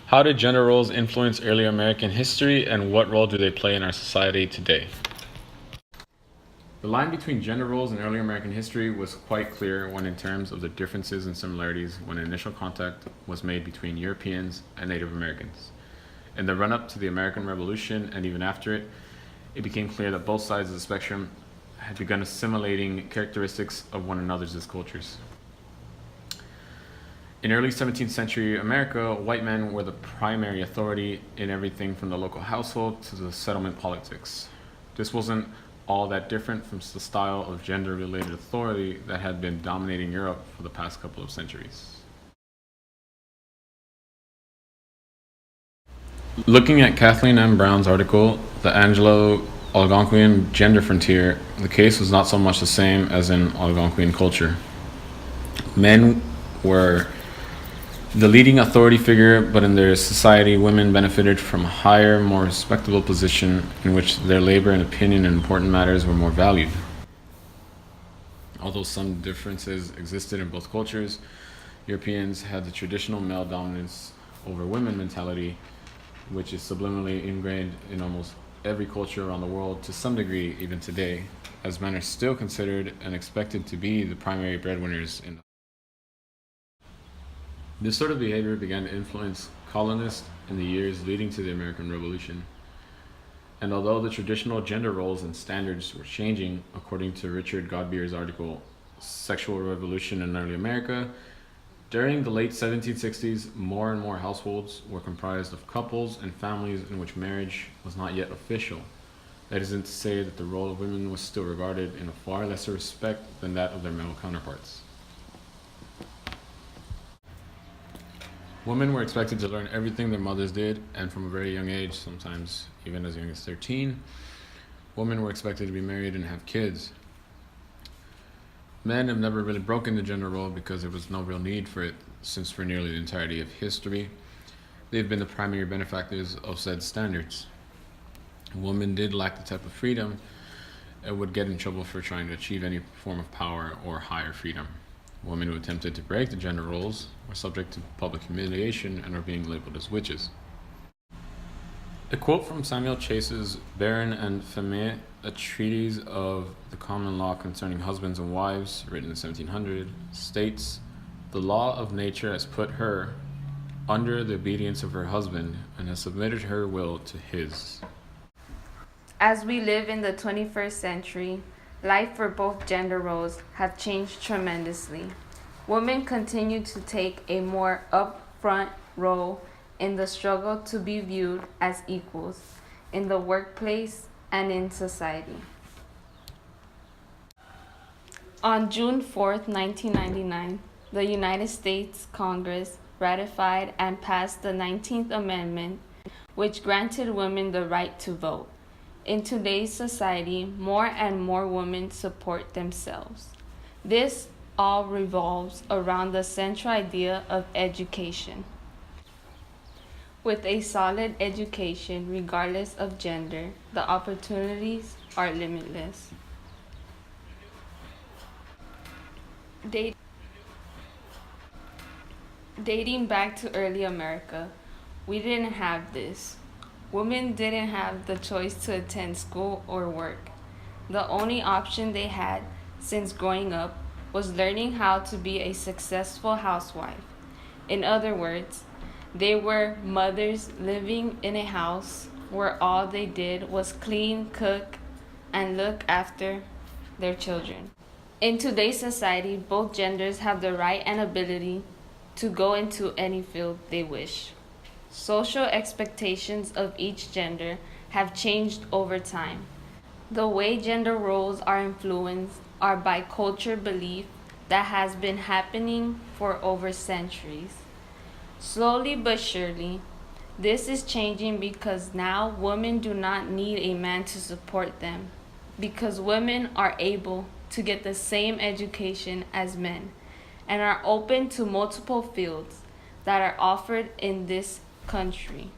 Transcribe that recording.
How did gender roles influence early American history, and what role do they play in our society today? The line between gender roles in early American history was quite clear when in terms of the differences and similarities when initial contact was made between Europeans and Native Americans. In the run-up to the American Revolution and even after it, it became clear that both sides of the spectrum had begun assimilating characteristics of one another's cultures. In early 17th century America, white men were the primary authority in everything from the local household to the settlement politics. This wasn't all that different from the style of gender-related authority that had been dominating Europe for the past couple of centuries. Looking at Kathleen M. Brown's article, The Anglo-Algonquian Gender Frontier, the case was not so much the same as in Algonquian culture. Men were the leading authority figure, but in their society, women benefited from a higher, more respectable position in which their labor and opinion in important matters were more valued. Although some differences existed in both cultures, Europeans had the traditional male dominance over women mentality, which is subliminally ingrained in almost every culture around the world to some degree even today, as men are still considered and expected to be the primary breadwinners in. This sort of behavior began to influence colonists in the years leading to the American Revolution. And although the traditional gender roles and standards were changing, according to Richard Godbeer's article, Sexual Revolution in Early America, during the late 1760s, more and more households were comprised of couples and families in which marriage was not yet official. That isn't to say that the role of women was still regarded in a far lesser respect than that of their male counterparts. Women were expected to learn everything their mothers did, and from a very young age, sometimes even as young as 13, women were expected to be married and have kids. Men have never really broken the gender role because there was no real need for it, since for nearly the entirety of history, they've been the primary benefactors of said standards. Women did lack the type of freedom and would get in trouble for trying to achieve any form of power or higher freedom. Women who attempted to break the gender roles were subject to public humiliation and were being labeled as witches. A quote from Samuel Chase's Baron and Femmes, a treatise of the common law concerning husbands and wives, written in 1700, states, "The law of nature has put her under the obedience of her husband and has submitted her will to his." As we live in the 21st century, life for both gender roles have changed tremendously. Women continue to take a more upfront role in the struggle to be viewed as equals in the workplace and in society. On June 4, 1999, the United States Congress ratified and passed the 19th Amendment, which granted women the right to vote. In today's society, more and more women support themselves. This all revolves around the central idea of education. With a solid education, regardless of gender, the opportunities are limitless. Dating back to early America, we didn't have this. Women didn't have the choice to attend school or work. The only option they had since growing up was learning how to be a successful housewife. In other words, they were mothers living in a house where all they did was clean, cook, and look after their children. In today's society, both genders have the right and ability to go into any field they wish. Social expectations of each gender have changed over time. The way gender roles are influenced are by culture belief that has been happening for over centuries. Slowly but surely, this is changing because now women do not need a man to support them, because women are able to get the same education as men and are open to multiple fields that are offered in this country.